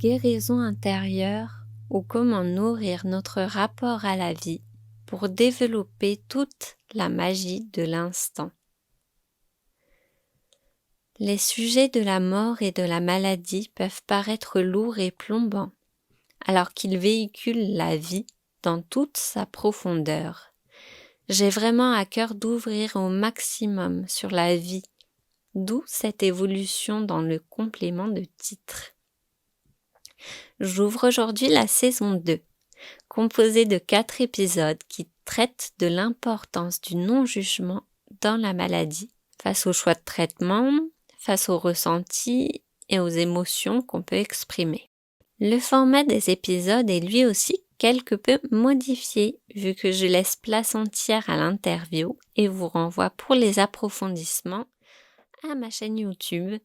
guérison intérieure ou comment nourrir notre rapport à la vie pour développer toute la magie de l'instant. Les sujets de la mort et de la maladie peuvent paraître lourds et plombants, alors qu'ils véhiculent la vie dans toute sa profondeur. J'ai vraiment à cœur d'ouvrir au maximum sur la vie, d'où cette évolution dans le complément de titre. J'ouvre aujourd'hui la saison 2, composée de 4 épisodes qui traitent de l'importance du non-jugement dans la maladie, face aux choix de traitement, face aux ressentis et aux émotions qu'on peut exprimer. Le format des épisodes est lui aussi quelque peu modifié vu que je laisse place entière à l'interview et vous renvoie pour les approfondissements à ma chaîne YouTube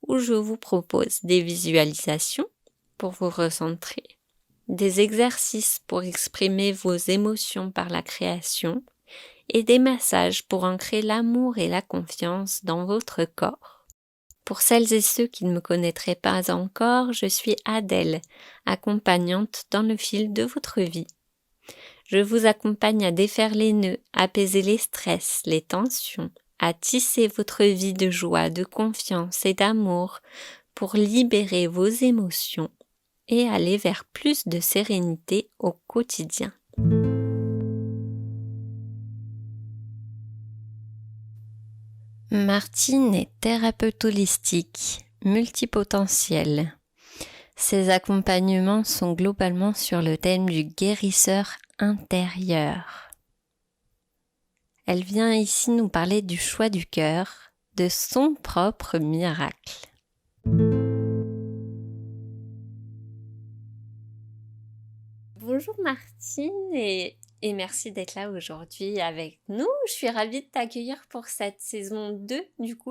où je vous propose des visualisations pour vous recentrer, des exercices pour exprimer vos émotions par la création et des massages pour ancrer l'amour et la confiance dans votre corps. Pour celles et ceux qui ne me connaîtraient pas encore, je suis Adèle, accompagnante dans le fil de votre vie. Je vous accompagne à défaire les nœuds, apaiser les stress, les tensions, à tisser votre vie de joie, de confiance et d'amour pour libérer vos émotions et aller vers plus de sérénité au quotidien. Martine est thérapeute holistique, multipotentielle. Ses accompagnements sont globalement sur le thème du guérisseur intérieur. Elle vient ici nous parler du choix du cœur, de son propre miracle. Bonjour Martine et merci d'être là aujourd'hui avec nous. Je suis ravie de t'accueillir pour cette saison 2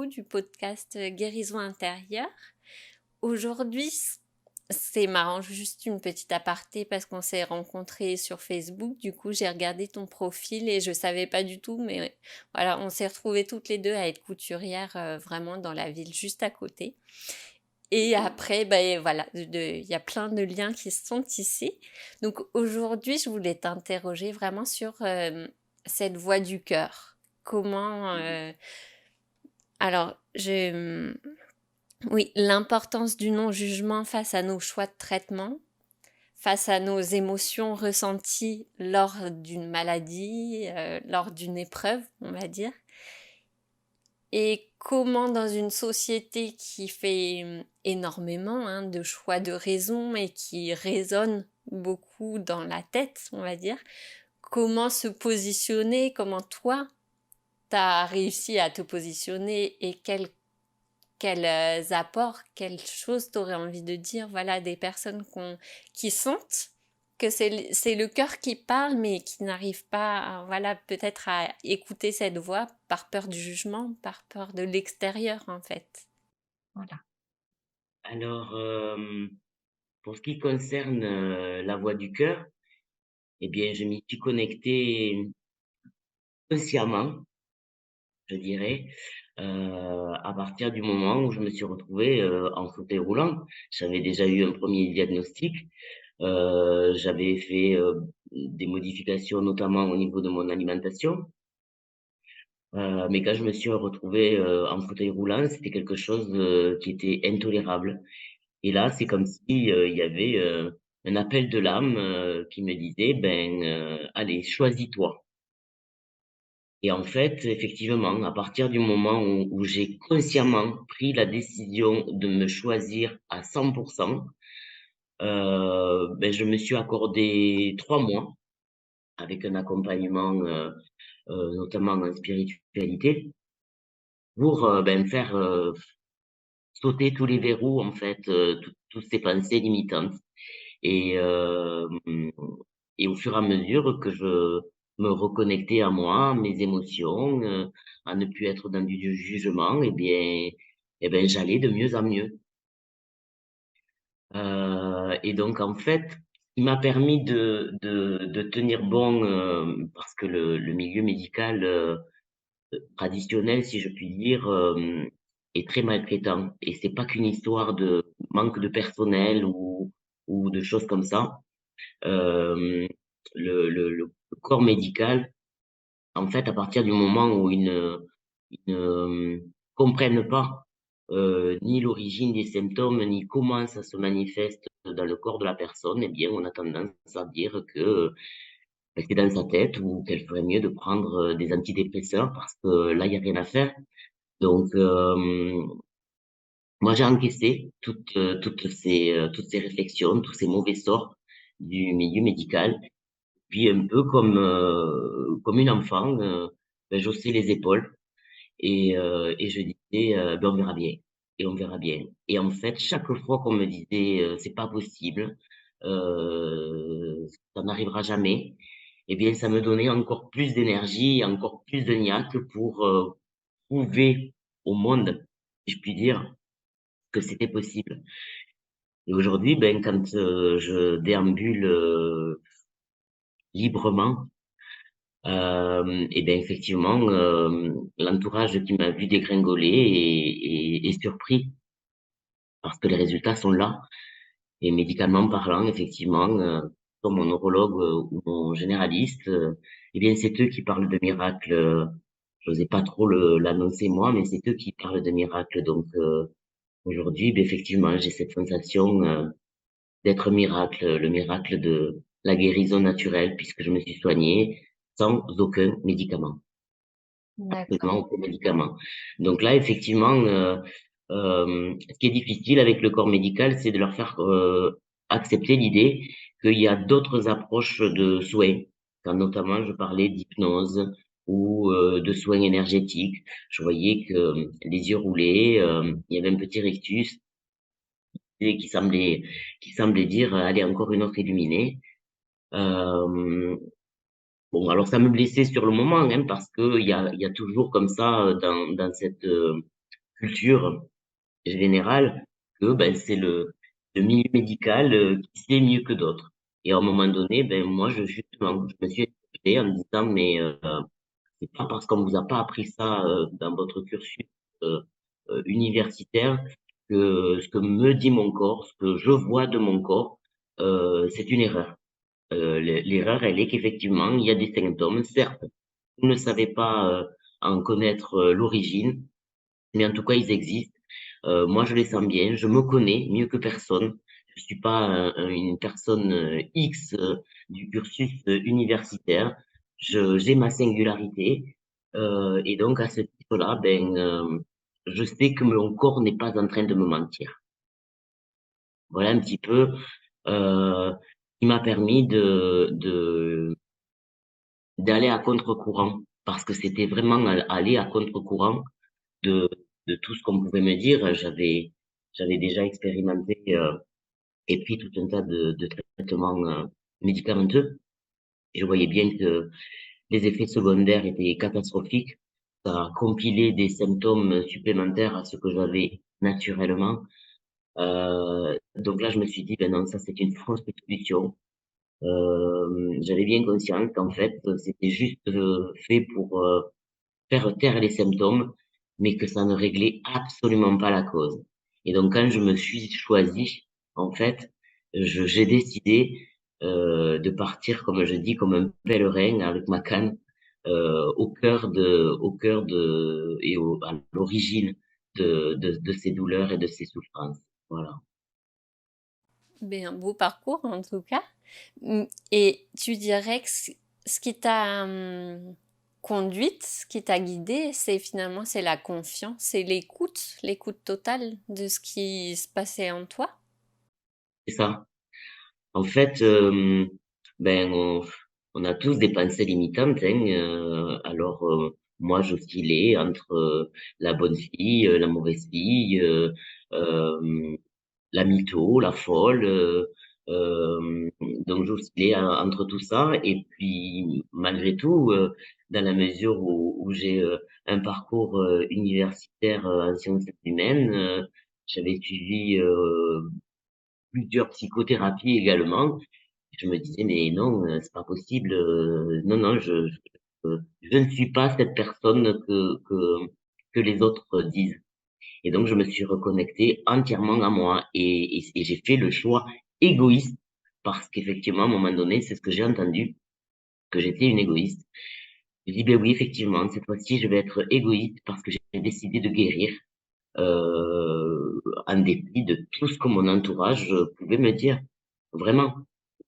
du podcast Guérison intérieure. Aujourd'hui, c'est marrant, juste une petite aparté parce qu'on s'est rencontrés sur Facebook. Du coup, j'ai regardé ton profil et je savais pas du tout, mais voilà, on s'est retrouvés toutes les deux à être couturières vraiment dans la ville juste à côté. Et après, voilà, il y a plein de liens qui se sont tissés. Donc aujourd'hui, je voulais t'interroger vraiment sur cette voix du cœur. Comment... alors, oui, l'importance du non-jugement face à nos choix de traitement, face à nos émotions ressenties lors d'une maladie, lors d'une épreuve, on va dire. Et comment dans une société qui fait énormément de choix de raison et qui résonne beaucoup dans la tête, on va dire, comment se positionner, comment toi, t'as réussi à te positionner et quels apports, quelles choses t'aurais envie de dire, voilà, des personnes qui sentent que c'est le cœur qui parle mais qui n'arrive pas, voilà, peut-être à écouter cette voix par peur du jugement, par peur de l'extérieur en fait. Voilà. Alors, pour ce qui concerne, la voix du cœur, eh bien, je m'y suis connecté consciemment, je dirais, à partir du moment où je me suis retrouvé, en fauteuil roulant. J'avais déjà eu un premier diagnostic, j'avais fait, des modifications, notamment au niveau de mon alimentation, mais quand je me suis retrouvé, en fauteuil roulant, c'était quelque chose, qui était intolérable. Et là, c'est comme si, il y avait, un appel de l'âme, qui me disait: «Ben, allez, choisis-toi». Et en fait, effectivement, à partir du moment où j'ai consciemment pris la décision de me choisir à 100, je me suis accordé 3 mois avec un accompagnement, notamment en spiritualité pour, me faire, sauter tous les verrous en fait, toutes ces pensées limitantes. Et et au fur et à mesure que je me reconnectais à moi, mes émotions, à ne plus être dans du jugement, et bien, j'allais de mieux en mieux. Et donc en fait, il m'a permis de tenir bon, parce que le milieu médical, traditionnel, si je puis dire, est très maltraitant. Et c'est pas qu'une histoire de manque de personnel ou de choses comme ça. Euh, le corps médical, en fait, à partir du moment où ils ne comprennent pas ni l'origine des symptômes, ni comment ça se manifeste dans le corps de la personne, eh bien, on a tendance à dire que c'est dans sa tête ou qu'elle ferait mieux de prendre des antidépresseurs parce que là, il n'y a rien à faire. Donc, moi, j'ai encaissé toutes ces réflexions, tous ces mauvais sorts du milieu médical. Puis un peu comme une enfant, ben, j'haussais les épaules et je disais, ben, on verra bien, et on verra bien. Et en fait, chaque fois qu'on me disait, c'est pas possible, ça n'arrivera jamais, eh bien, ça me donnait encore plus d'énergie, encore plus de niaque pour prouver au monde, si je puis dire, que c'était possible. Et aujourd'hui, ben, quand je déambule librement, et bien effectivement, l'entourage qui m'a vu dégringoler est surpris parce que les résultats sont là. Et médicalement parlant, effectivement, comme mon neurologue ou mon généraliste, eh bien c'est eux qui parlent de miracles. J'osais pas trop l'annoncer moi, mais c'est eux qui parlent de miracles. Donc aujourd'hui, ben, effectivement, j'ai cette sensation d'être miracle, le miracle de la guérison naturelle, puisque je me suis soigné sans aucun médicament. D'accord. Absolument aucun médicament. Donc là, effectivement, ce qui est difficile avec le corps médical, c'est de leur faire accepter l'idée qu'il y a d'autres approches de soins. Quand notamment je parlais d'hypnose ou de soins énergétiques, je voyais que les yeux roulaient, il y avait un petit rictus et qui semblait dire allez encore une autre illuminée. Euh, Bon, alors ça me blessait sur le moment, hein, parce que il y a toujours comme ça dans cette culture générale que ben c'est le milieu médical qui sait mieux que d'autres. Et à un moment donné, ben moi justement, je me suis écouté en me disant mais c'est pas parce qu'on vous a pas appris ça dans votre cursus euh, universitaire que ce que me dit mon corps, ce que je vois de mon corps, c'est une erreur. L'erreur, elle est qu'effectivement, il y a des symptômes. Certes, vous ne savez pas en connaître l'origine, mais en tout cas, ils existent. Moi, je les sens bien. Je me connais mieux que personne. Je suis pas une personne X du cursus universitaire. J'ai ma singularité. Et donc, à ce titre-là, ben, je sais que mon corps n'est pas en train de me mentir. Voilà un petit peu qui m'a permis d'aller à contre-courant parce que c'était vraiment aller à contre-courant de, de tout ce qu'on pouvait me dire. J'avais déjà expérimenté et pris tout un tas de traitements médicamenteux. Et je voyais bien que les effets secondaires étaient catastrophiques. Ça compilait des symptômes supplémentaires à ce que j'avais naturellement. Donc là, je me suis dit, ben non, ça c'est une fausse solution. J'avais bien conscience qu'en fait, c'était juste fait pour faire taire les symptômes, mais que ça ne réglait absolument pas la cause. Et donc, quand je me suis choisi, en fait, j'ai décidé de partir, comme je dis, comme un pèlerin avec ma canne à l'origine de ces douleurs et de ces souffrances. Voilà. Ben, un beau parcours en tout cas. Et tu dirais que ce qui t'a conduite, ce qui t'a guidée, c'est finalement c'est la confiance, c'est l'écoute totale de ce qui se passait en toi. C'est ça. En fait, ben, on a tous des pensées limitantes, hein, alors, moi, j'oscillais entre la bonne fille, la mauvaise fille, euh, la mytho, la folle. Donc, j'oscillais entre tout ça. Et puis, malgré tout, dans la mesure où j'ai un parcours universitaire en sciences humaines, j'avais suivi plusieurs psychothérapies également. Je me disais, mais non, c'est pas possible. Non, non, je ne suis pas cette personne que les autres disent. Et donc, je me suis reconnecté entièrement à moi et j'ai fait le choix égoïste parce qu'effectivement, à un moment donné, c'est ce que j'ai entendu, que j'étais une égoïste. Je dis, ben oui, effectivement, cette fois-ci, je vais être égoïste parce que j'ai décidé de guérir, en dépit de tout ce que mon entourage pouvait me dire. Vraiment.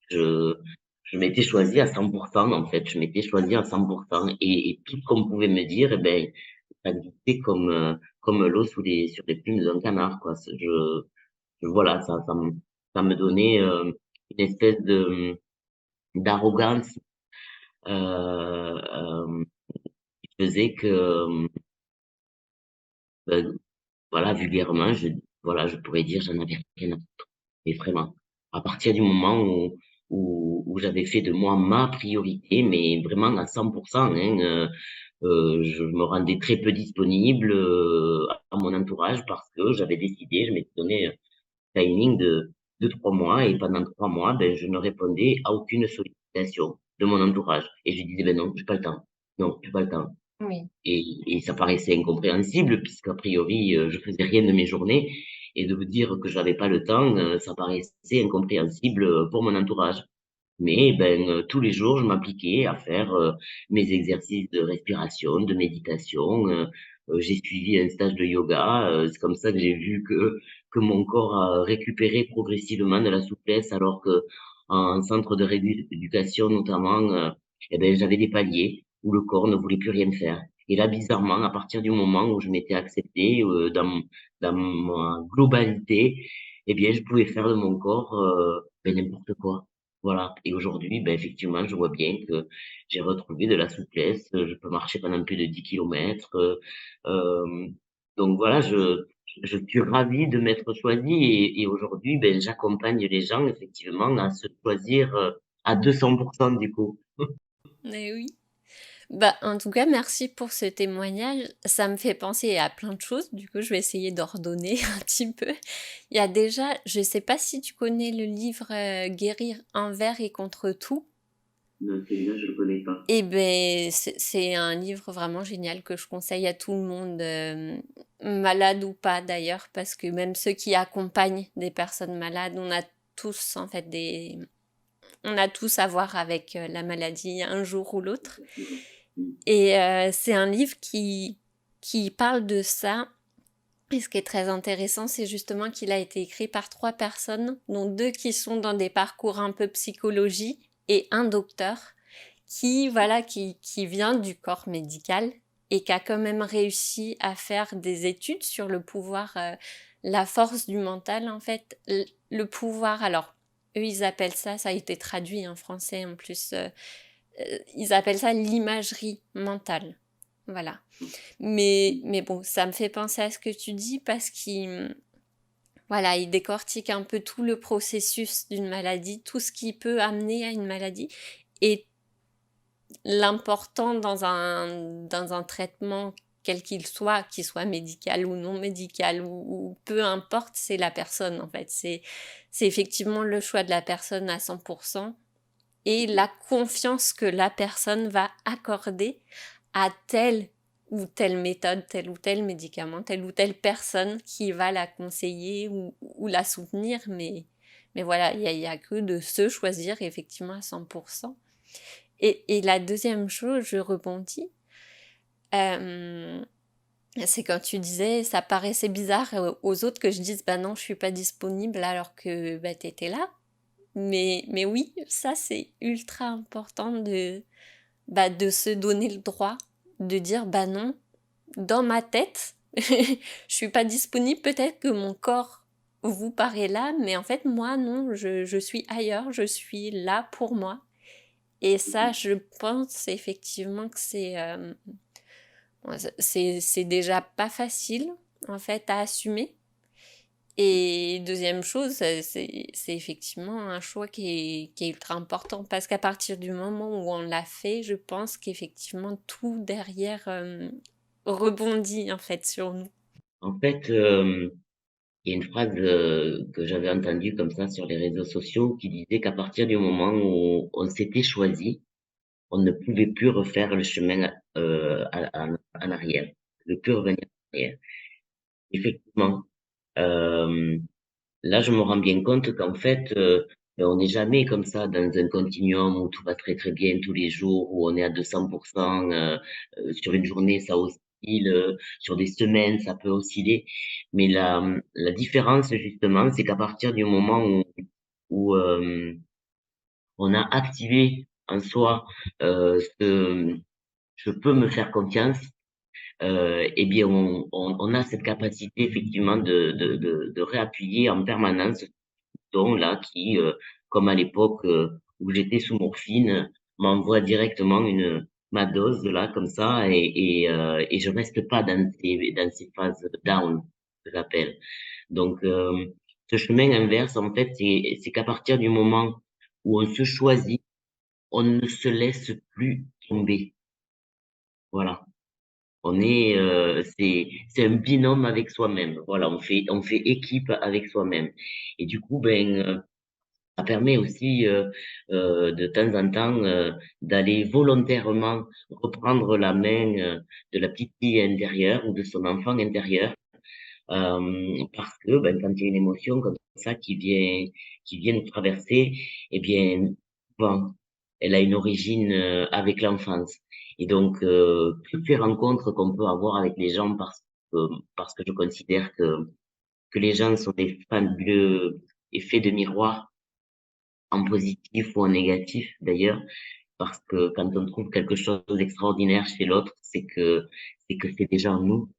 Je, je m'étais choisi à 100%, en fait. Je m'étais choisi à 100%. Et tout ce qu'on pouvait me dire, eh ben, ça glissait comme l'eau sur les plumes d'un canard, quoi. Voilà, ça me donnait une espèce d'arrogance qui faisait que, ben, voilà, vulgairement, je pourrais dire, j'en avais rien à foutre. Mais vraiment, à partir du moment où j'avais fait de moi ma priorité, mais vraiment à 100%, hein, je me rendais très peu disponible à mon entourage parce que j'avais décidé, je m'étais donné timing de 3 mois et pendant 3 mois, ben, je ne répondais à aucune sollicitation de mon entourage. Et je disais, ben non, j'ai pas le temps. Non, j'ai pas le temps. Oui. Et ça paraissait incompréhensible puisqu'a priori, je faisais rien de mes journées et de me dire que j'avais pas le temps, ça paraissait incompréhensible, pour mon entourage. Mais ben, tous les jours, je m'appliquais à faire mes exercices de respiration, de méditation. J'ai suivi un stage de yoga. C'est comme ça que j'ai vu que mon corps a récupéré progressivement de la souplesse, alors que en centre de rééducation notamment, eh ben, j'avais des paliers où le corps ne voulait plus rien faire. Et là, bizarrement, à partir du moment où je m'étais accepté dans ma globalité, eh bien, je pouvais faire de mon corps ben, n'importe quoi. Voilà. Et aujourd'hui, ben, effectivement, je vois bien que j'ai retrouvé de la souplesse. Je peux marcher pendant plus de 10 kilomètres. Donc voilà, je suis ravi de m'être choisi et aujourd'hui, ben, j'accompagne les gens effectivement à se choisir à 200% du coup. Eh oui. Bah, en tout cas, merci pour ce témoignage. Ça me fait penser à plein de choses. Du coup, je vais essayer d'ordonner un petit peu. Il y a déjà, je sais pas si tu connais le livre Guérir envers et contre tout. Non, celui-là, je le connais pas. Eh ben, c'est un livre vraiment génial que je conseille à tout le monde, malade ou pas d'ailleurs, parce que même ceux qui accompagnent des personnes malades, on a tous en fait on a tous à voir avec la maladie un jour ou l'autre. Et c'est un livre qui parle de ça. Et ce qui est très intéressant, c'est justement qu'il a été écrit par 3 personnes, dont 2 qui sont dans des parcours un peu psychologie et un docteur voilà, qui vient du corps médical et qui a quand même réussi à faire des études sur le pouvoir, la force du mental en fait, le pouvoir. Alors, eux, ils appellent ça a été traduit en français en plus, ils appellent ça l'imagerie mentale. Voilà. Mais bon, ça me fait penser à ce que tu dis parce qu'il voilà, il décortique un peu tout le processus d'une maladie, tout ce qui peut amener à une maladie et l'important dans un traitement quel qu'il soit médical ou non médical ou peu importe, c'est la personne en fait. C'est effectivement le choix de la personne à 100% et la confiance que la personne va accorder à telle ou telle méthode, tel ou tel médicament, telle ou telle personne qui va la conseiller ou la soutenir. Mais voilà, il y a que de se choisir effectivement à 100%. Et la deuxième chose, je rebondis, euh, c'est quand tu disais, ça paraissait bizarre aux autres que je dise, bah non, je suis pas disponible alors que bah, t'étais là. Mais oui, ça c'est ultra important de se donner le droit de dire, bah non, dans ma tête, je suis pas disponible, peut-être que mon corps vous paraît là, mais en fait moi non, je suis ailleurs, je suis là pour moi. Et ça, je pense effectivement que c'est déjà pas facile en fait à assumer. Et deuxième chose, c'est effectivement un choix qui est ultra important parce qu'à partir du moment où on l'a fait, je pense qu'effectivement tout derrière rebondit en fait sur nous. En fait, il y a une phrase que j'avais entendue comme ça sur les réseaux sociaux qui disait qu'à partir du moment où on s'était choisi, on ne pouvait plus refaire le chemin en arrière, ne plus revenir en arrière. effectivement. Euh, Là, je me rends bien compte qu'en fait, ben, on n'est jamais comme ça dans un continuum où tout va très très bien tous les jours, où on est à 200%. Sur une journée, ça oscille, sur des semaines, ça peut osciller. Mais la différence, justement, c'est qu'à partir du moment où on a activé en soi ce je peux me faire confiance, eh bien, on a cette capacité effectivement de réappuyer en permanence ton là qui, comme à l'époque où j'étais sous morphine, m'envoie directement ma dose là comme ça et je reste pas dans ces phases down que j'appelle. Donc ce chemin inverse en fait c'est qu'à partir du moment où on se choisit, on ne se laisse plus tomber. Voilà. C'est un binôme avec soi-même. Voilà, on fait équipe avec soi-même. Et du coup, ça permet aussi de temps en temps d'aller volontairement reprendre la main de la petite fille intérieure ou de son enfant intérieur parce que quand il y a une émotion comme ça qui vient nous traverser, eh bien, bon, elle a une origine avec l'enfance. Et donc, toutes les rencontres qu'on peut avoir avec les gens, parce que je considère que les gens sont des fabuleux effets de miroir, en positif ou en négatif d'ailleurs, parce que quand on trouve quelque chose d'extraordinaire chez l'autre, c'est que c'est déjà en nous.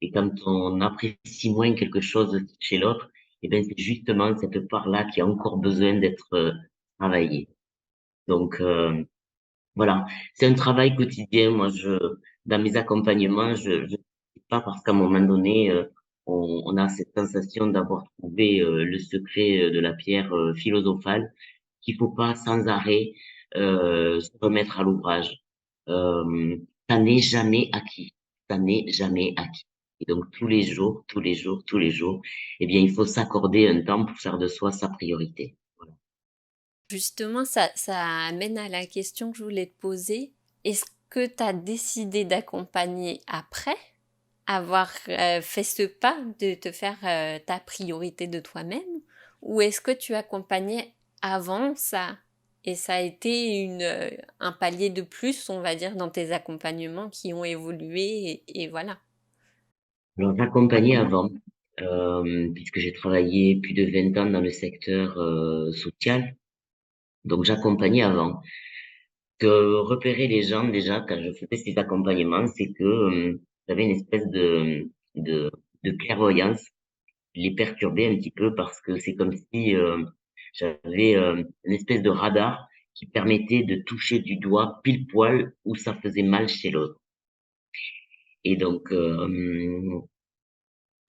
Et quand on apprécie moins quelque chose chez l'autre, eh ben c'est justement cette part-là qui a encore besoin d'être travaillée. Donc voilà, c'est un travail quotidien. Dans mes accompagnements, je sais pas parce qu'à un moment donné, on a cette sensation d'avoir trouvé le secret de la pierre philosophale qu'il faut pas sans arrêt se remettre à l'ouvrage. Ça n'est jamais acquis. Ça n'est jamais acquis. Et donc tous les jours, eh bien, il faut s'accorder un temps pour faire de soi sa priorité. Voilà. Justement, ça amène à la question que je voulais te poser. Est-ce que tu as décidé d'accompagner après avoir fait ce pas de te faire ta priorité de toi-même? Ou est-ce que tu accompagnais avant ça? Et ça a été un palier de plus, on va dire, dans tes accompagnements qui ont évolué et voilà. Alors, j'accompagnais avant, puisque j'ai travaillé plus de 20 ans dans le secteur social. Donc, j'accompagnais avant. Que repérer les gens, déjà, quand je faisais ces accompagnements, c'est que j'avais une espèce de clairvoyance qui les perturbait un petit peu parce que c'est comme si j'avais une espèce de radar qui permettait de toucher du doigt pile poil où ça faisait mal chez l'autre. Et donc,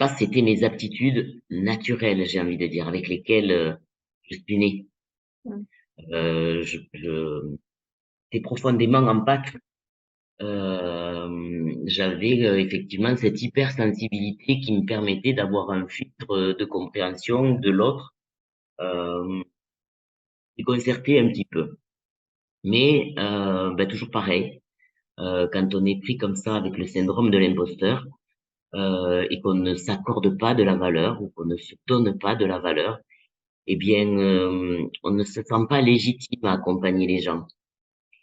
ça, c'était mes aptitudes naturelles, j'ai envie de dire, avec lesquelles je suis né. Mm. C'est profondément en Pâques. J'avais effectivement cette hypersensibilité qui me permettait d'avoir un filtre de compréhension de l'autre qui concertait un petit peu. Mais toujours pareil, quand on est pris comme ça avec le syndrome de l'imposteur et qu'on ne s'accorde pas de la valeur ou qu'on ne se donne pas de la valeur, eh bien, on ne se sent pas légitime à accompagner les gens.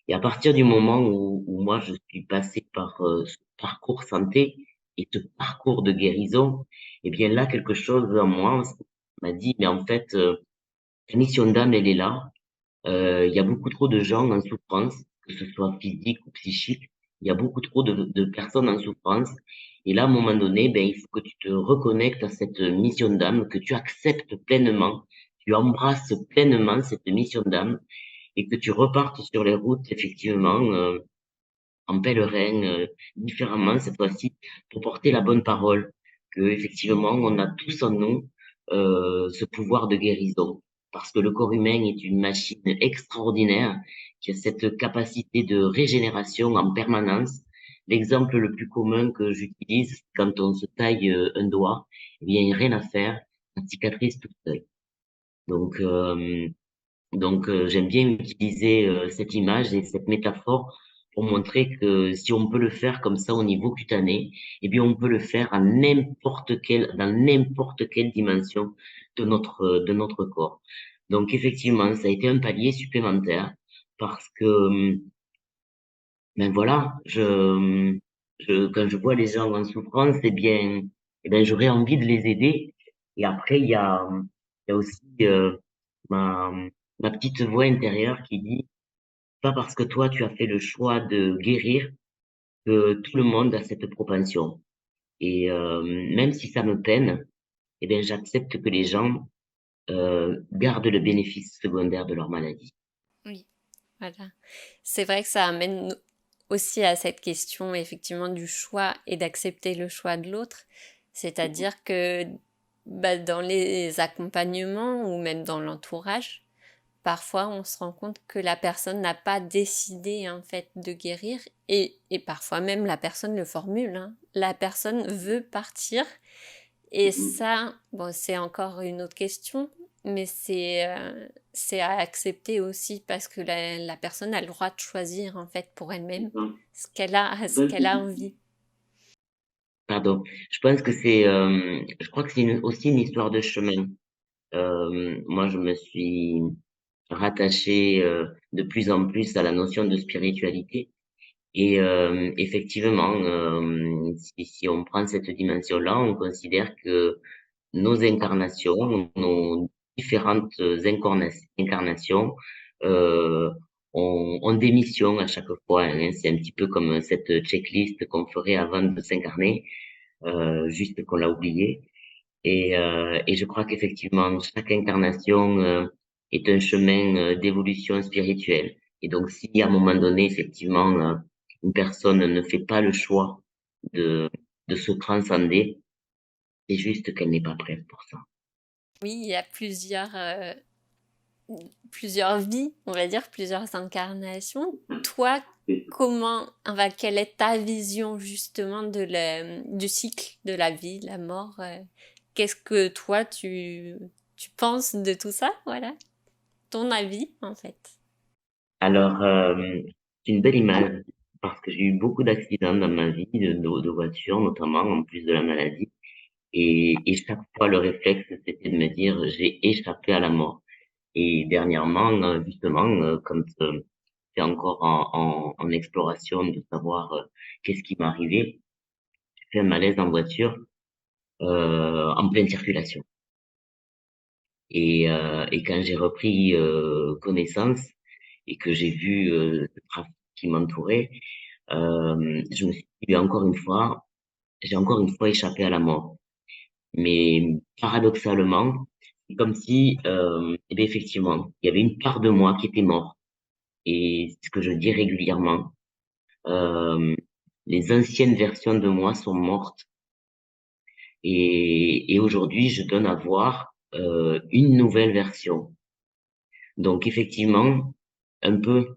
Et à partir du moment où moi je suis passé par ce parcours santé et ce parcours de guérison, eh bien là quelque chose en moi m'a dit mais en fait ta mission d'âme elle est là. Il y a beaucoup trop de gens en souffrance, que ce soit physique ou psychique. Il y a beaucoup trop de personnes en souffrance. Et là, à un moment donné, il faut que tu te reconnectes à cette mission d'âme, que tu acceptes pleinement, tu embrasses pleinement cette mission d'âme et que tu repartes sur les routes, effectivement, en pèlerin, différemment cette fois-ci, pour porter la bonne parole, que effectivement on a tous en nous ce pouvoir de guérison, parce que le corps humain est une machine extraordinaire qui a cette capacité de régénération en permanence. L'exemple le plus commun que j'utilise, c'est quand on se taille un doigt, eh bien, il n'y a rien à faire, ça cicatrise tout seul. Donc, j'aime bien utiliser cette image et cette métaphore pour montrer que si on peut le faire comme ça au niveau cutané, eh bien, on peut le faire dans n'importe quelle dimension de notre corps. Donc, effectivement, ça a été un palier supplémentaire parce que, ben voilà, quand je vois les gens en souffrance, eh bien, j'aurais envie de les aider. Et après, il y a aussi, ma, ma petite voix intérieure qui dit, pas parce que toi, tu as fait le choix de guérir que tout le monde a cette propension. Et même si ça me peine, eh bien, j'accepte que les gens gardent le bénéfice secondaire de leur maladie. Oui, voilà. C'est vrai que ça amène aussi à cette question effectivement du choix et d'accepter le choix de l'autre. C'est-à-dire que bah, dans les accompagnements ou même dans l'entourage, parfois on se rend compte que la personne n'a pas décidé en fait de guérir et parfois même la personne le formule, hein. La personne veut partir et ça, bon, c'est encore une autre question, mais c'est à accepter aussi parce que la personne a le droit de choisir en fait pour elle-même ce qu'elle a envie. Pardon. Je crois que c'est aussi une histoire de chemin. Moi, je me suis rattaché de plus en plus à la notion de spiritualité. Et effectivement, si on prend cette dimension-là, on considère que nos incarnations, nos différentes incarnations, euh, ont des missions à chaque fois, hein. C'est un petit peu comme cette checklist qu'on ferait avant de s'incarner, juste qu'on l'a oublié. Et je crois qu'effectivement, chaque incarnation est un chemin d'évolution spirituelle. Et donc, si à un moment donné, effectivement, une personne ne fait pas le choix de, de se transcender, c'est juste qu'elle n'est pas prête pour ça. Oui, il y a plusieurs vies, on va dire, plusieurs incarnations. Toi, quelle est ta vision justement du cycle de la vie, de la mort? Qu'est-ce que toi, tu penses de tout ça? Voilà, ton avis en fait. Alors, c'est une belle image parce que j'ai eu beaucoup d'accidents dans ma vie, de voiture notamment, en plus de la maladie. Et chaque fois, le réflexe, c'était de me dire, j'ai échappé à la mort. Et dernièrement, justement, quand c'est encore en exploration de savoir qu'est-ce qui m'est arrivé, j'ai fait un malaise en voiture en pleine circulation. Et quand j'ai repris connaissance et que j'ai vu le trafic qui m'entourait, je me suis dit j'ai encore une fois échappé à la mort. Mais paradoxalement, c'est comme si, eh bien, effectivement, il y avait une part de moi qui était morte. Et c'est ce que je dis régulièrement, euh, les anciennes versions de moi sont mortes. Et aujourd'hui, je donne à voir une nouvelle version. Donc effectivement, un peu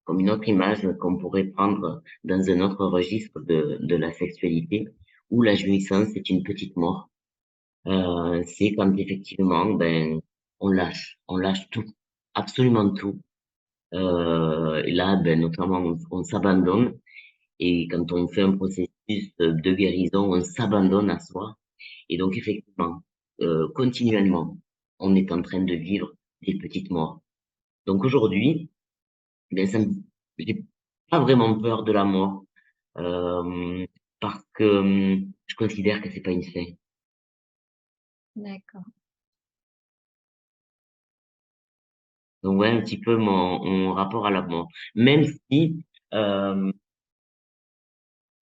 comme une autre image qu'on pourrait prendre dans un autre registre de la sexualité, où la jouissance est une petite mort. C'est quand effectivement, ben, on lâche tout, absolument tout. Et là, ben, notamment, on s'abandonne. Et quand on fait un processus de guérison, on s'abandonne à soi. Et donc, effectivement, continuellement, on est en train de vivre des petites morts. Donc aujourd'hui, ben, j'ai pas vraiment peur de la mort, euh, parce que je considère que c'est pas une fin. D'accord. Donc ouais, un petit peu mon rapport à la mort. Même si, euh,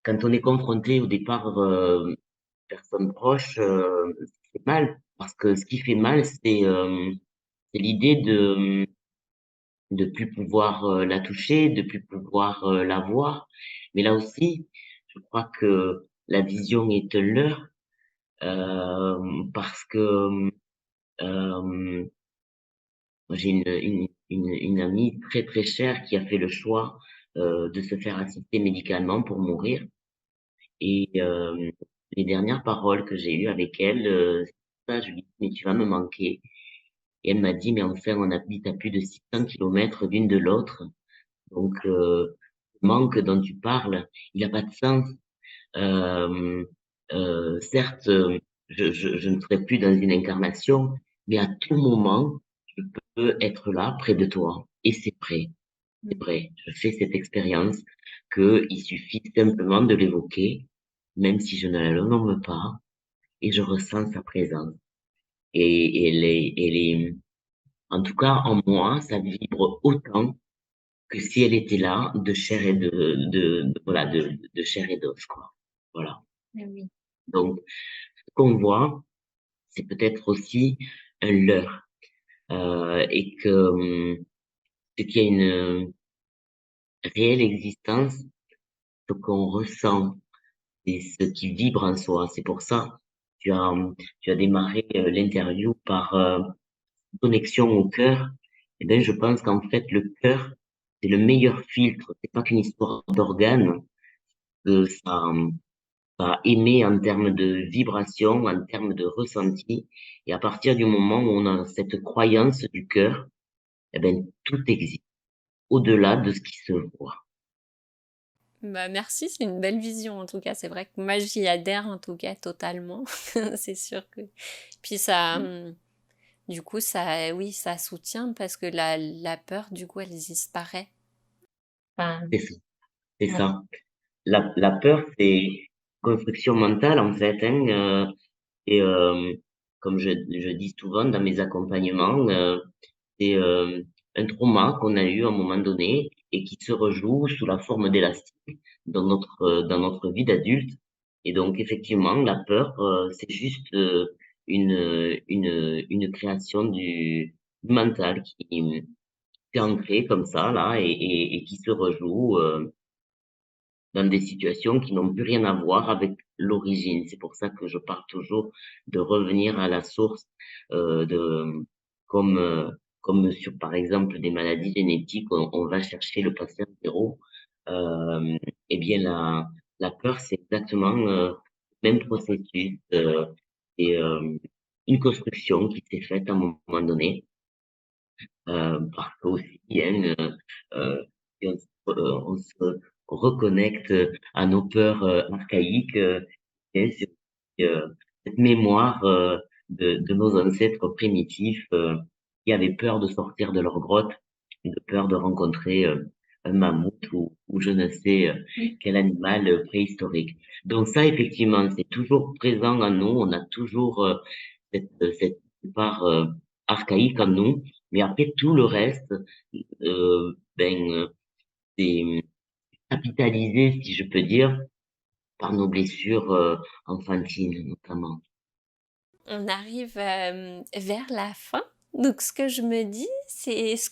quand on est confronté au départ, personnes proches, c'est mal, parce que ce qui fait mal, c'est l'idée de plus pouvoir la toucher, de plus pouvoir la voir. Mais là aussi, je crois que la vision est un leurre, parce que euh, j'ai une amie très très chère qui a fait le choix de se faire assister médicalement pour mourir. Et les dernières paroles que j'ai eues avec elle, c'est ça, je lui ai dit, mais tu vas me manquer. Et elle m'a dit, mais enfin, on habite à plus de 600 kilomètres l'une de l'autre. Donc, manque dont tu parles, il n'a pas de sens. Euh, certes, je ne serai plus dans une incarnation, mais à tout moment, je peux être là, près de toi. Et c'est vrai, c'est Mm. vrai. Je fais cette expérience qu'il suffit simplement de l'évoquer, même si je ne la nomme pas, et je ressens sa présence. Et en tout cas, en moi, ça vibre autant que si elle était là, de chair et voilà, de chair et d'os, quoi. Voilà. Ah oui. Donc, ce qu'on voit, c'est peut-être aussi un leurre, et que ce qui a une réelle existence, ce qu'on ressent, c'est ce qui vibre en soi. C'est pour ça, tu as, tu as démarré l'interview par connexion au cœur. Eh bien, je pense qu'en fait, le cœur, c'est le meilleur filtre. C'est pas qu'une histoire d'organes, que ça émet en termes de vibration, en termes de ressenti. Et à partir du moment où on a cette croyance du cœur, eh ben, tout existe au-delà de ce qui se voit. Bah merci, c'est une belle vision en tout cas. C'est vrai que moi j'y adhère en tout cas totalement. C'est sûr que. Puis ça, du coup ça, oui, ça soutient parce que la peur du coup elle disparaît. Enfin, C'est ça. C'est ouais. ça. La peur, c'est construction mentale, en fait, hein, et comme je dis souvent dans mes accompagnements, c'est un trauma qu'on a eu à un moment donné et qui se rejoue sous la forme d'élastique dans notre vie d'adulte. Et donc, effectivement, la peur, c'est juste une création du mental qui s'est ancré comme ça, là, et qui se rejoue dans des situations qui n'ont plus rien à voir avec l'origine. C'est pour ça que je parle toujours de revenir à la source, comme, euh, comme sur, par exemple, des maladies génétiques, on va chercher le patient zéro. Euh, eh bien, la peur, c'est exactement le même processus. Et une construction qui s'est faite à un moment donné, parce que aussi, hein, si on se reconnecte à nos peurs archaïques, et cette mémoire de nos ancêtres primitifs qui avaient peur de sortir de leur grotte, de peur de rencontrer un mammouth ou je ne sais quel animal préhistorique. Donc ça, effectivement, c'est toujours présent en nous. On a toujours cette part archaïque en nous, mais après tout le reste, c'est capitalisé, si je peux dire, par nos blessures enfantines notamment. On arrive vers la fin. Donc ce que je me dis, c'est est-ce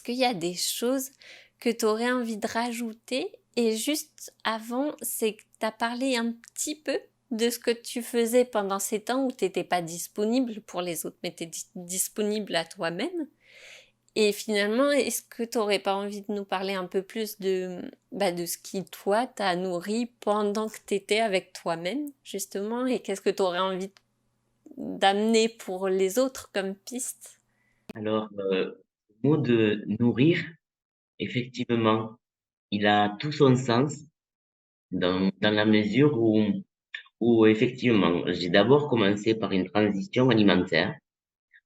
qu'il y a des choses que tu aurais envie de rajouter? Et juste avant, c'est que tu as parlé un petit peu de ce que tu faisais pendant ces temps où tu n'étais pas disponible pour les autres, mais tu étais disponible à toi-même. Et finalement, est-ce que tu n'aurais pas envie de nous parler un peu plus de ce qui, toi, t'a nourri pendant que tu étais avec toi-même, justement, et qu'est-ce que tu aurais envie d'amener pour les autres comme piste? Alors, le mot de nourrir, effectivement, il a tout son sens dans la mesure où effectivement, j'ai d'abord commencé par une transition alimentaire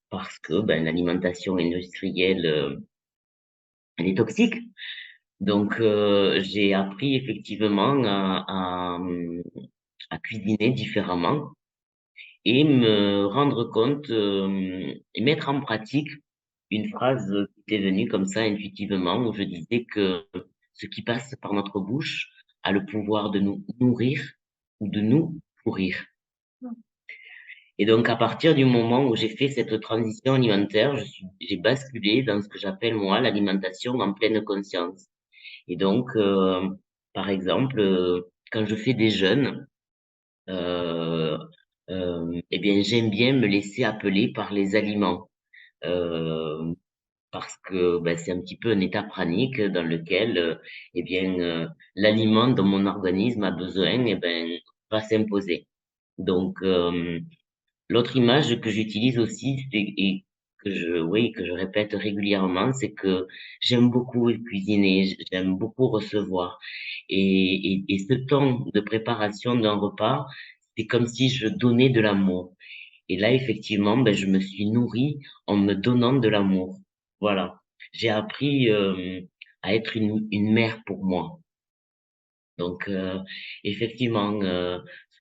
parce que ben, l'alimentation industrielle, elle est toxique. Donc, j'ai appris effectivement à cuisiner différemment et me rendre compte et mettre en pratique une phrase qui est venue comme ça intuitivement où je disais que ce qui passe par notre bouche a le pouvoir de nous nourrir ou de nous pourrir. Et donc, à partir du moment où j'ai fait cette transition alimentaire, j'ai basculé dans ce que j'appelle moi l'alimentation en pleine conscience. Et donc, par exemple, quand je fais des jeûnes, euh, eh bien, j'aime bien me laisser appeler par les aliments. Euh, Parce que ben, c'est un petit peu un état pranique dans lequel eh bien l'aliment dont mon organisme a besoin eh ben va s'imposer. Donc l'autre image que j'utilise aussi et que je répète régulièrement, c'est que j'aime beaucoup cuisiner, j'aime beaucoup recevoir. Et ce temps de préparation d'un repas, c'est comme si je donnais de l'amour. Et là, effectivement, ben, je me suis nourrie en me donnant de l'amour. Voilà. J'ai appris à être une mère pour moi. Donc, effectivement,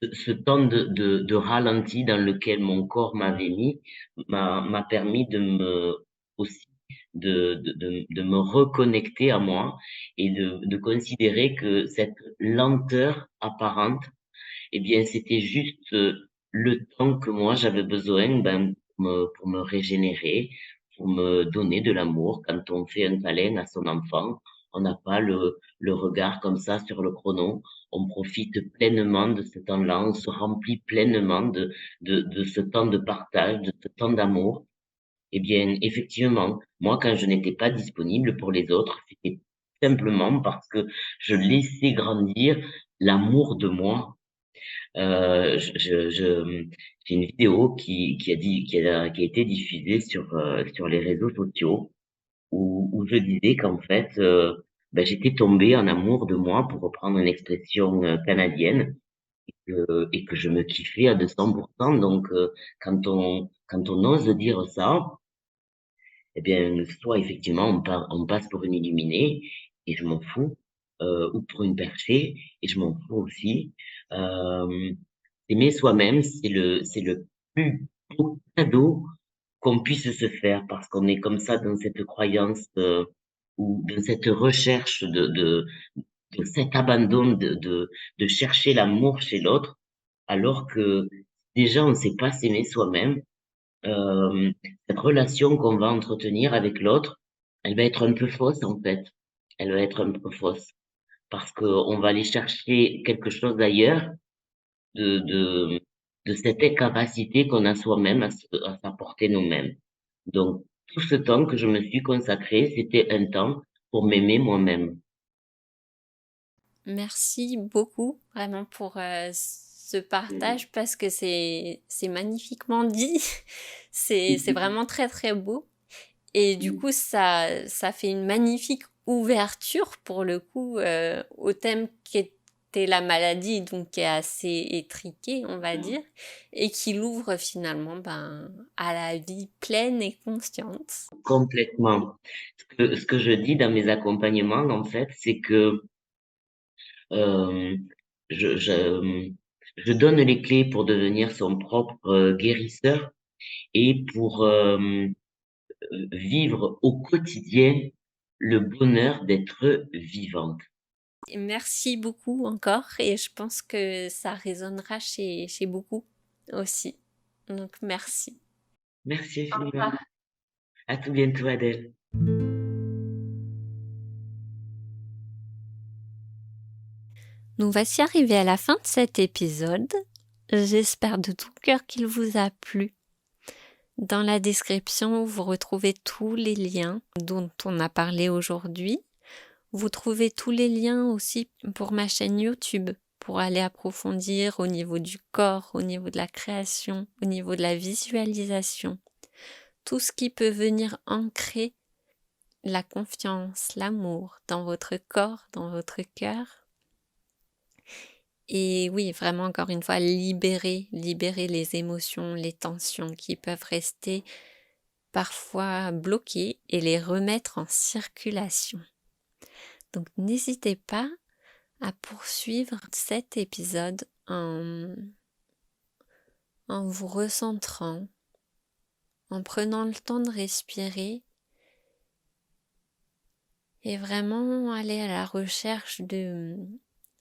ce temps de ralenti dans lequel mon corps m'avait mis m'a permis de me aussi de me reconnecter à moi et de considérer que cette lenteur apparente, eh bien, c'était juste le temps que moi j'avais besoin, ben, pour me régénérer, pour me donner de l'amour. Quand on fait un câlin à son enfant, on n'a pas le regard comme ça sur le chrono. On profite pleinement de ce temps-là, on se remplit pleinement de ce temps de partage, de ce temps d'amour. Eh bien, effectivement, moi, quand je n'étais pas disponible pour les autres, c'était simplement parce que je laissais grandir l'amour de moi. J'ai une vidéo qui a été diffusée sur les réseaux sociaux où je disais qu'en fait, ben, j'étais tombée en amour de moi, pour reprendre une expression canadienne, et que je me kiffais à 200%. Donc, quand on ose dire ça, eh bien, soit effectivement on passe pour une illuminée et je m'en fous, ou pour une perchée et je m'en fous aussi. Euh, Aimer soi-même, c'est le plus beau cadeau qu'on puisse se faire parce qu'on est comme ça dans cette croyance ou dans cette recherche de cet abandon de chercher l'amour chez l'autre, alors que déjà on ne sait pas s'aimer soi-même. euh, cette relation qu'on va entretenir avec l'autre, elle va être un peu fausse en fait. Elle va être un peu fausse parce qu'on va aller chercher quelque chose d'ailleurs de, de, de cette incapacité qu'on a soi-même à s'apporter nous-mêmes. Donc, tout ce temps que je me suis consacré, c'était un temps pour m'aimer moi-même. Merci beaucoup vraiment pour ce partage parce que c'est magnifiquement dit. C'est vraiment très très beau. Et du coup, ça fait une magnifique ouverture pour le coup au thème qui était la maladie, donc qui est assez étriqué, on va dire, et qui l'ouvre finalement ben, à la vie pleine et consciente. Complètement. Ce que je dis dans mes accompagnements, en fait, c'est que euh, je, je, je donne les clés pour devenir son propre guérisseur et pour vivre au quotidien le bonheur d'être vivante. Et merci beaucoup encore, et je pense que ça résonnera chez beaucoup aussi. Donc merci. Merci infiniment. À tout bientôt, Adèle. Nous voici arrivés à la fin de cet épisode. J'espère de tout cœur qu'il vous a plu. Dans la description, vous retrouvez tous les liens dont on a parlé aujourd'hui. Vous trouvez tous les liens aussi pour ma chaîne YouTube, pour aller approfondir au niveau du corps, au niveau de la création, au niveau de la visualisation. Tout ce qui peut venir ancrer la confiance, l'amour dans votre corps, dans votre cœur. Et oui, vraiment encore une fois, libérer les émotions, les tensions qui peuvent rester parfois bloquées et les remettre en circulation. Donc n'hésitez pas à poursuivre cet épisode en vous recentrant, en prenant le temps de respirer et vraiment aller à la recherche de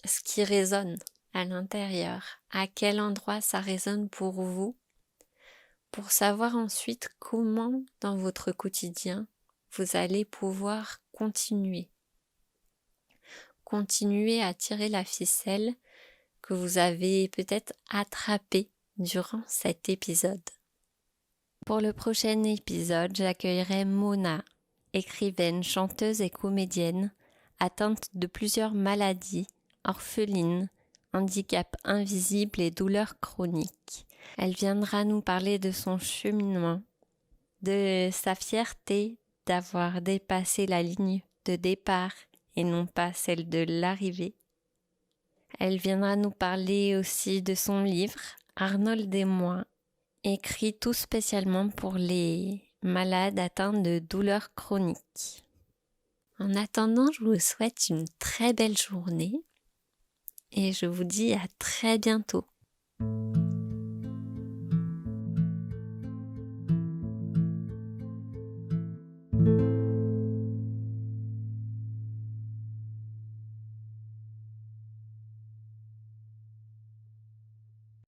ce qui résonne à l'intérieur, à quel endroit ça résonne pour vous, pour savoir ensuite comment dans votre quotidien vous allez pouvoir continuer à tirer la ficelle que vous avez peut-être attrapée durant cet épisode. Pour le prochain épisode, j'accueillerai Mona, écrivaine, chanteuse et comédienne, atteinte de plusieurs maladies, orpheline, handicap invisible et douleurs chroniques. Elle viendra nous parler de son cheminement de sa fierté d'avoir dépassé la ligne de départ et non pas celle de l'arrivée. Elle viendra nous parler aussi de son livre, Arnold et moi, écrit tout spécialement pour les malades atteints de douleurs chroniques. En attendant, je vous souhaite une très belle journée et je vous dis à très bientôt.